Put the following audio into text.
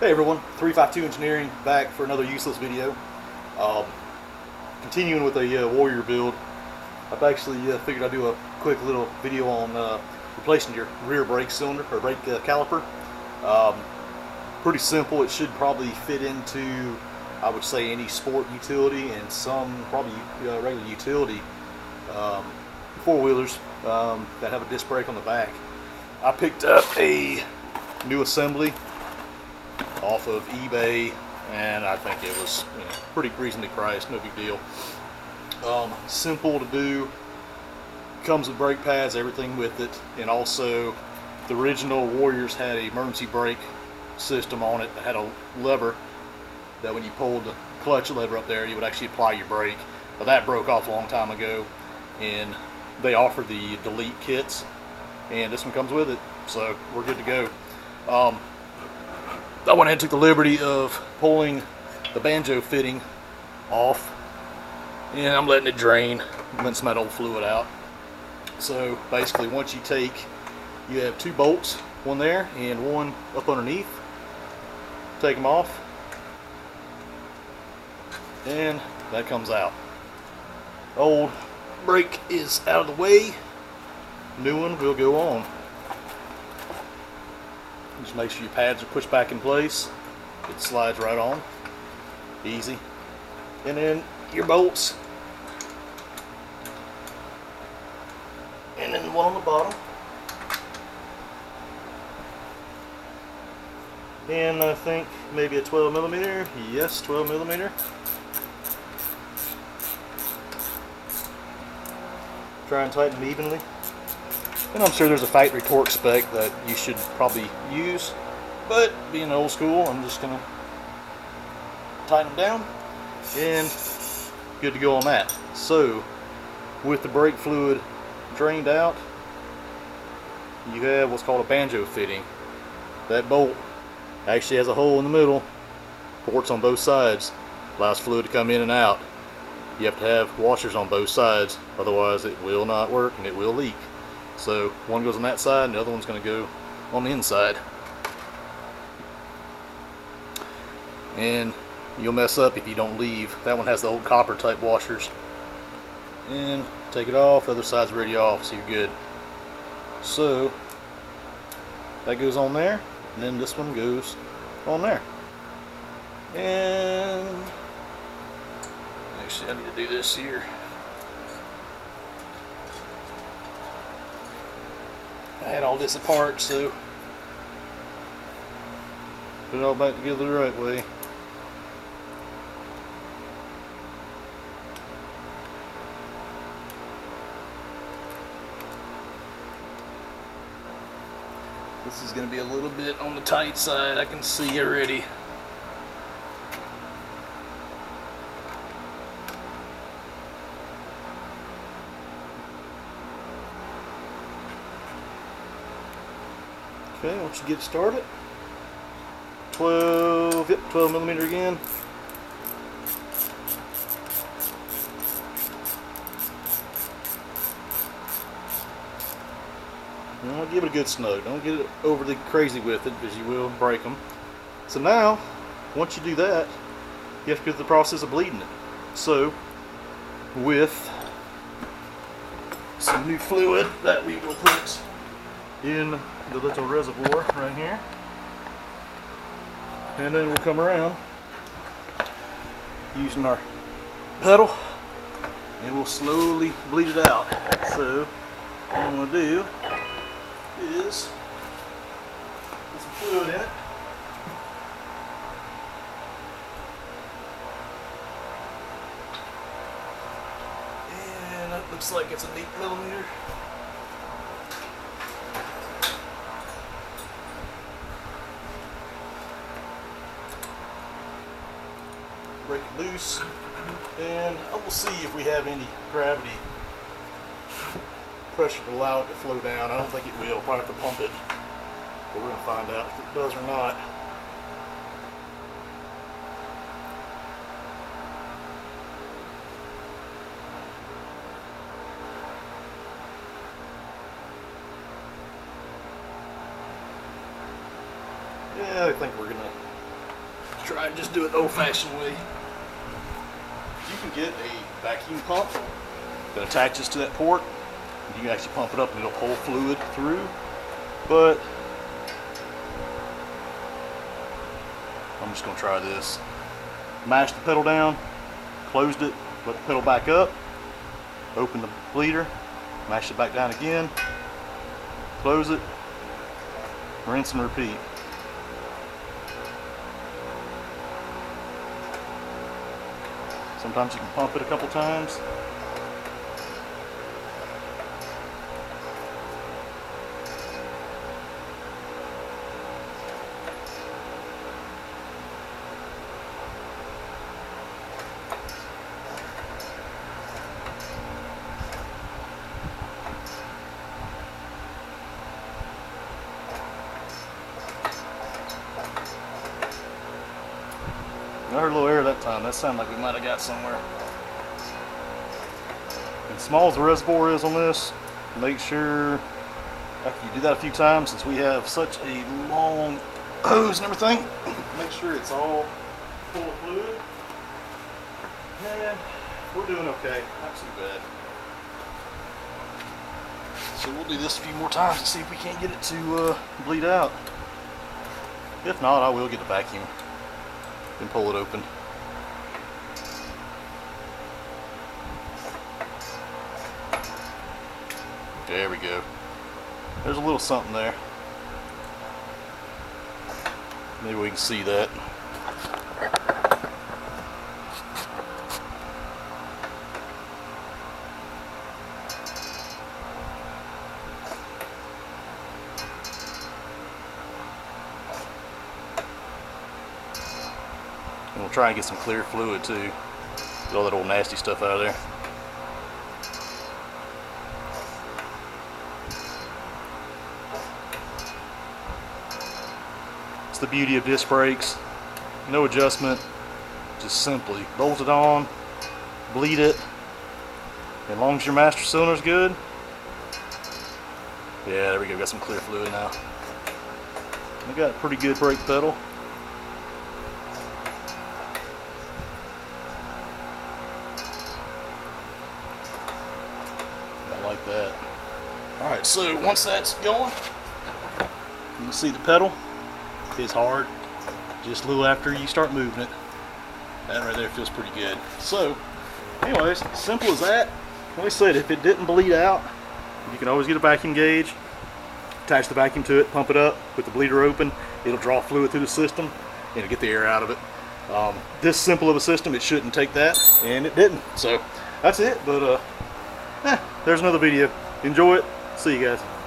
Hey everyone, 352 Engineering back for another useless video. Um, Continuing with a Warrior build. I've actually figured I'd do a quick little video on replacing your rear brake cylinder or brake caliper. Pretty simple. It should probably fit into, I would say, any sport utility and some probably regular utility four-wheelers that have a disc brake on the back. I picked up a new assembly off of eBay, and I think it was pretty reasonably priced, no big deal. Simple to do, comes with brake pads, everything with it, and also the original Warriors had an emergency brake system on it that had a lever that when you pulled the clutch lever up there, you would actually apply your brake. But that broke off a long time ago, and they offer the delete kits, and this one comes with it, so we're good to go. I went ahead and took the liberty of pulling the Banjo fitting off, and I'm letting it drain, letting some of that old fluid out. So basically, once you have two bolts, one there and one up underneath. Take them off, and that comes out. Old brake is out of the way. New one will go on. Just make sure your pads are pushed back in place. It slides right on. Easy. And then your bolts. And then one on the bottom. And I think maybe a 12 millimeter. Yes, 12 millimeter. Try and tighten them evenly. And I'm sure there's a factory torque spec that you should probably use, but being old school, I'm just gonna tighten them down, and good to go on that. So, with the brake fluid drained out, you have what's called a Banjo fitting. That bolt actually has a hole in the middle, ports on both sides, allows fluid to come in and out. You have to have washers on both sides, otherwise it will not work and it will leak. So one goes on that side and the other one's going to go on the inside. And you'll mess up if you don't leave. That one has the old copper type washers. And take it off, the other side's already off, so you're good. So that goes on there, and then this one goes on there. And actually I need to do this here. I had all this apart, so put it all back together the right way. This is going to be a little bit on the tight side, I can see already. Okay, once you get started, 12 millimeter again. Now give it a good snug. Don't get it overly crazy with it, because you will break them. So now, once you do that, you have to go through the process of bleeding it. So, with some new fluid that we will put in the little reservoir right here, and then we'll come around using our pedal and we'll slowly bleed it out. So what I'm going to do is put some fluid in it. And that looks like it's an 8 millimeter. Break it loose, and I will see if we have any gravity pressure to allow it to flow down. I don't think it will. Probably have to pump it, but we're going to find out if it does or not. Yeah, I think we're gonna try and just do it the old-fashioned way. You can get a vacuum pump that attaches to that port. You can actually pump it up and it'll pull fluid through. But I'm just going to try this. Mash the pedal down, closed it, let the pedal back up, open the bleeder, mash it back down again, close it, rinse and repeat. Sometimes you can pump it a couple times. I heard a little air that time. That sounded like we might have got somewhere. As small as the reservoir is on this, make sure after you do that a few times, since we have such a long hose and everything, make sure it's all full of fluid. And we're doing okay. Not too bad. So we'll do this a few more times and see if we can't get it to bleed out. If not, I will get the vacuum and pull it open. There we go. There's a little something there. Maybe we can see that. And we'll try and get some clear fluid too. Get all that old nasty stuff out of there. It's the beauty of disc brakes. No adjustment. Just simply bolt it on, bleed it. As long as your master cylinder's good. Yeah, there we go. Got some clear fluid now. We got a pretty good brake pedal. Like that. Alright, so once that's going, you can see the pedal is hard just a little after you start moving it. That right there feels pretty good. So, anyways, simple as that. Like I said, if it didn't bleed out, you can always get a vacuum gauge, attach the vacuum to it, pump it up, put the bleeder open, it'll draw fluid through the system, and it'll get the air out of it. This simple of a system, it shouldn't take that, and it didn't. So, that's it, but there's another video. Enjoy it. See you guys.